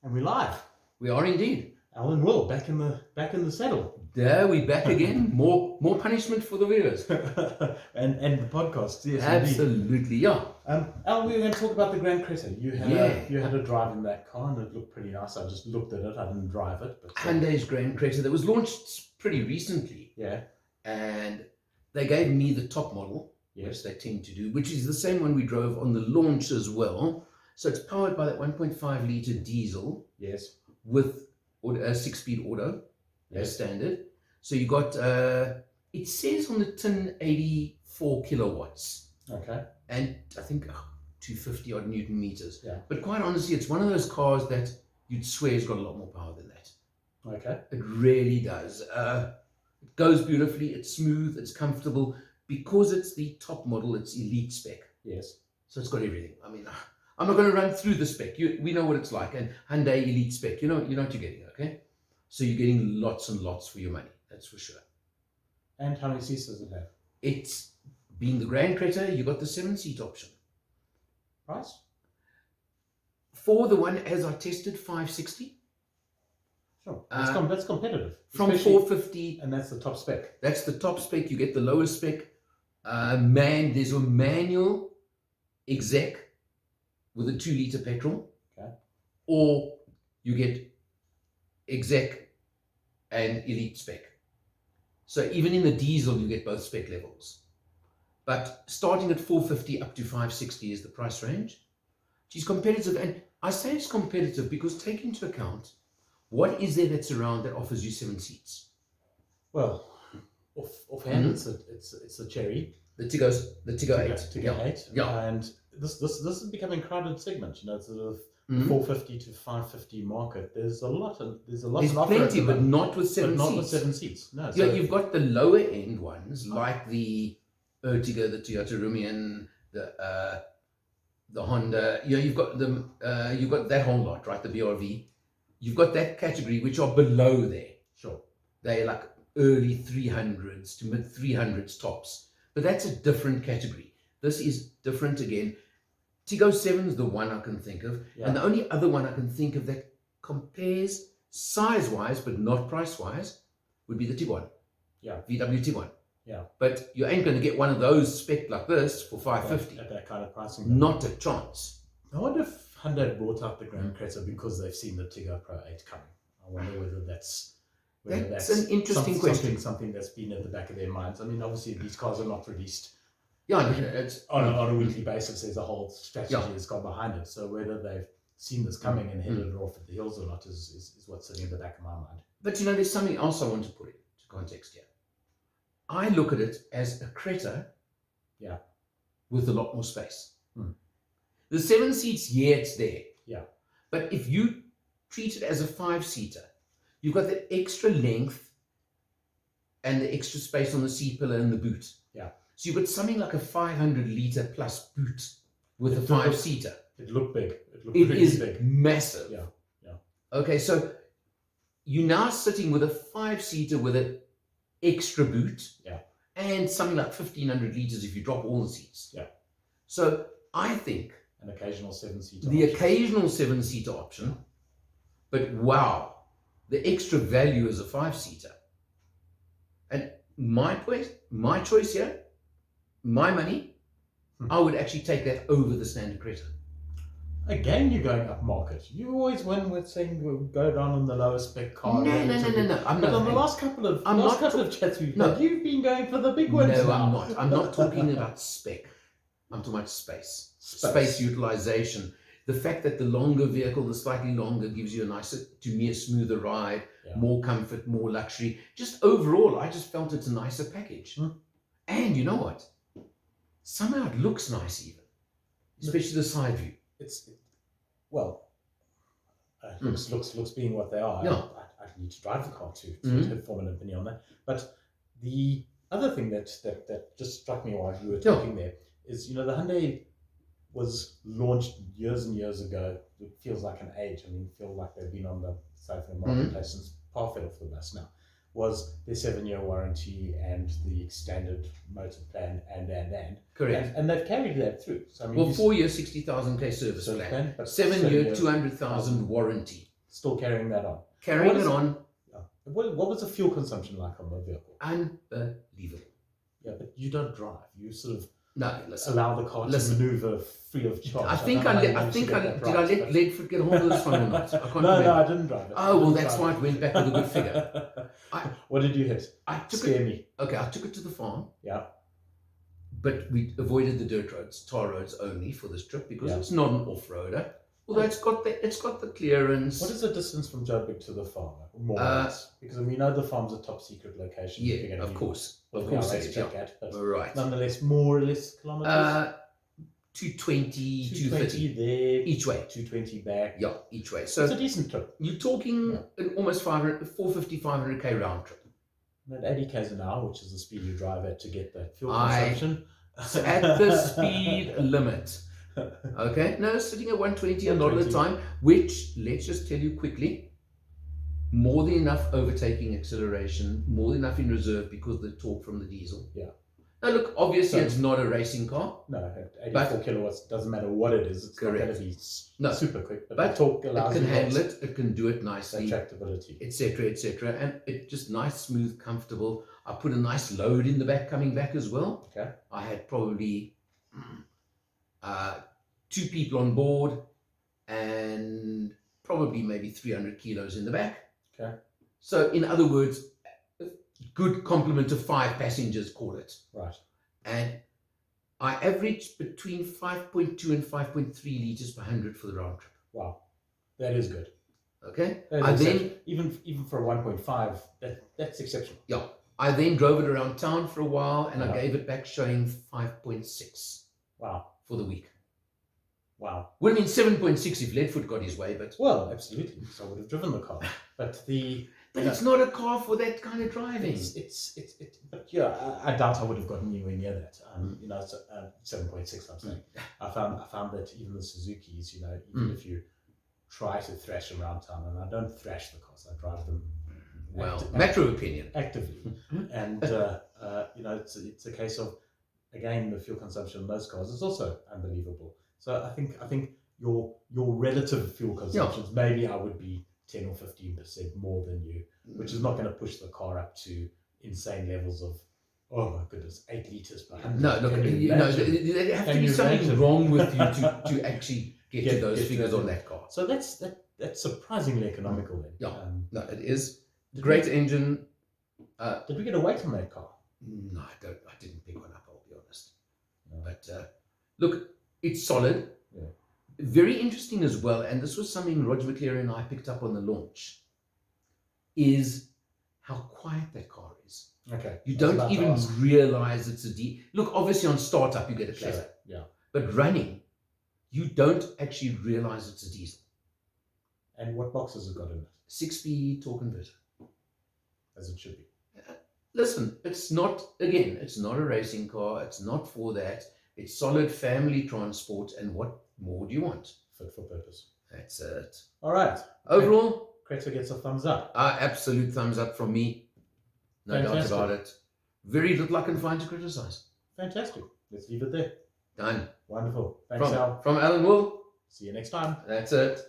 And we're live. We are indeed. Alan Will back in the saddle. There we back again. More punishment for the viewers. and the podcast. Yes, Absolutely, indeed. yeah. Alan, we were going to talk about the Grand Creta. You had a drive in that car, and it looked pretty nice. I just looked at it. I didn't drive it, but Hyundai's Grand Creta that was launched pretty recently. Yeah. And they gave me the top model, Yes. which they tend to do, which is the same one we drove on the launch as well. So it's powered by that 1.5 litre diesel. Yes. With a 6-speed auto, as standard. So you got, it says on the tin 84 kilowatts. Okay. And I think 250 odd Newton meters. Yeah. But quite honestly, it's one of those cars that you'd swear has got a lot more power than that. Okay. It really does. It goes beautifully, it's smooth, it's comfortable. Because it's the top model, it's elite spec. Yes. So it's got everything. I mean, I'm not going to run through the spec. We know what it's like. And Hyundai Elite spec, you know what you're getting, okay? So you're getting lots and lots for your money, that's for sure. And how many seats does it have? It's, being the Grand Creta, you got the 7-seat option. Price? For the one as I tested, 560. Sure. That's competitive. From 450. And that's the top spec. That's the top spec. You get the lowest spec. There's a manual exec with a 2-litre petrol. Okay. Or you get exec and elite spec. So even in the diesel, you get both spec levels. But starting at 450 up to 560 is the price range. She's competitive. And I say it's competitive because take into account, what is there that's around that offers you 7 seats? Well, offhand, it's a Cherry. The Tiggo 8. Tiggo 8. Yeah. And this is becoming a crowded segment. You know, sort of 450 to 550 market. There's a lot of There's offer plenty, but not with 7 seats. Not with 7 seats. No. Yeah, you've got the lower end ones like the Ertiga, the Toyota Rumian, the Honda. Yeah, you've got them. You've got that whole lot, right? The BRV. You've got that category which are below there. Sure. They're like early 300s to mid 300s tops. But that's a different category. This is different again. Tiggo 7 is the one I can think of. Yeah. And the only other one I can think of that compares size-wise but not price-wise would be the Tiguan. Yeah. VW Tiguan. Yeah. But you ain't going to get one of those spec like this for 550. At that kind of pricing. Not a chance. I wonder if Hyundai brought out the Grand Creta because they've seen the Tiggo Pro 8 coming. I wonder whether that's an interesting question. Something that's been at the back of their minds. I mean, obviously these cars are not released. Yeah, it's on a weekly basis. There's a whole strategy that's gone behind it. So whether they've seen this coming and headed it off at the hills or not is what's sitting in the back of my mind. But you know, there's something else I want to put into context here. I look at it as a Creta, with a lot more space. The 7 seats, it's there. Yeah. But if you treat it as a 5-seater, you've got the extra length and the extra space on the seat pillar and the boot. Yeah. So you've got something like a 500-litre plus boot with a 5-seater. It looked big. It is big. Massive. Yeah. Okay, so you're now sitting with a 5-seater with an extra boot. Yeah. And something like 1,500 litres if you drop all the seats. Yeah. So I think an occasional 7-seater. The occasional 7-seater option, but wow, the extra value is a 5-seater. And my choice here, my money, I would actually take that over the standard Creta. Again, you're going up market. You always win with saying we'll go down on the lower spec car. No. On the last couple of chats we've had, you've been going for the big ones. No, I'm not. I'm not talking about spec. I'm talking about space utilization. The fact that the longer vehicle, the slightly longer, gives you a nicer, to me, a smoother ride, more comfort, more luxury. Just overall, I just felt it's a nicer package. And you know what? Somehow it looks nice even, especially the side view. Looks being what they are. Yeah. I need to drive the car to form an opinion on that. But the other thing that just struck me while you were talking there is, you know, the Hyundai was launched years and years ago. It feels like an age. I mean, feel like they've been on the side of the marketplace since par fell off the bus now. Was their 7-year warranty and the standard motor plan and. Correct. And they've carried that through. So I mean, 4 years, 60,000 service plan. 7 year, 200,000 warranty. still carrying that on. Carrying it on, Yeah. What was the fuel consumption like on the vehicle? unbelievable. Yeah, but you don't drive. You sort of No, listen. allow the car to maneuver free of charge. I think I let Ledford get hold of this one or not? I can't remember. No, I didn't drive it. Oh, well, that's why it went back with a good figure. What did you hit? I took Scare me. Okay, I took it to the farm. Yeah. But we avoided the dirt roads, tar roads only for this trip because Yeah. it's not an off-roader. Although it's got the clearance. What is the distance from Joburg to the farm? More or less? Because we know the farm's a top secret location. Yeah, of course. Of course it is. But right. Nonetheless, more or less kilometers? 220, 230 there. Each way. 220 back. Yeah, each way. So it's a decent trip. You're talking an almost 450, 500k round trip. At 80 k's an hour, which is the speed you drive at to get that fuel consumption. So at the speed limit. Okay, no, sitting at 120 a lot of the time, which, let's just tell you quickly, more than enough overtaking acceleration, more than enough in reserve because of the torque from the diesel. Yeah. Now look, obviously it's not a racing car. No, at 84 kilowatts, doesn't matter what it is, it's correct. not going to be super quick, but the But torque allows it can handle it, it can do it nicely, tractability, etc., and it's just nice, smooth, comfortable. I put a nice load in the back coming back as well. Okay. I had probably 2 people on board and probably maybe 300 kilos in the back. Okay. So in other words, good complement of 5 passengers, call it. Right. And I averaged between 5.2 and 5.3 liters per 100 for the round trip. Wow, that is good. Okay. I then even for a 1.5, that's exceptional. Yeah. I then drove it around town for a while, and I gave it back showing 5.6. Wow. For the week. Wow. Would have been 7.6 if Ledford got his way, but well, absolutely. So I would have driven the car, but it's not a car for that kind of driving. But yeah, I doubt I would have gotten anywhere near that. 7.6. I'm saying. I found that even the Suzukis, even if you try to thrash around town, and I don't thrash the cars, I drive them. Well, matter of opinion. Actively, and it's a case of, again, the fuel consumption in those cars is also unbelievable. So I think your relative fuel consumptions, maybe I would be 10 or 15% more than you, which is not going to push the car up to insane levels of, oh my goodness, 8 liters per 100. No, look, there have to be something wrong with you to actually get to those figures on that car. So that's surprisingly economical then. Yeah, no, it is. Great engine. Did we get a weight on that car? No, I didn't pick one up, I'll be honest. No. But look, it's solid. Yeah. Very interesting as well, and this was something Roger McLaren and I picked up on the launch, is how quiet that car is. Okay. You don't even realize it's a Look, obviously on startup you get a clatter. Sure. Yeah. But running, you don't actually realize it's a diesel. And what boxes have got in it? 6-speed torque converter. As it should be. Listen, it's not a racing car. It's not for that. It's solid family transport. And what more do you want? Fit for purpose. That's it. All right. Overall, Creta gets a thumbs up. Absolute thumbs up from me. No doubt about it. Very little I can find to criticize. Fantastic. Let's leave it there. Done. Wonderful. Thanks, Al. From Alan Wool. See you next time. That's it.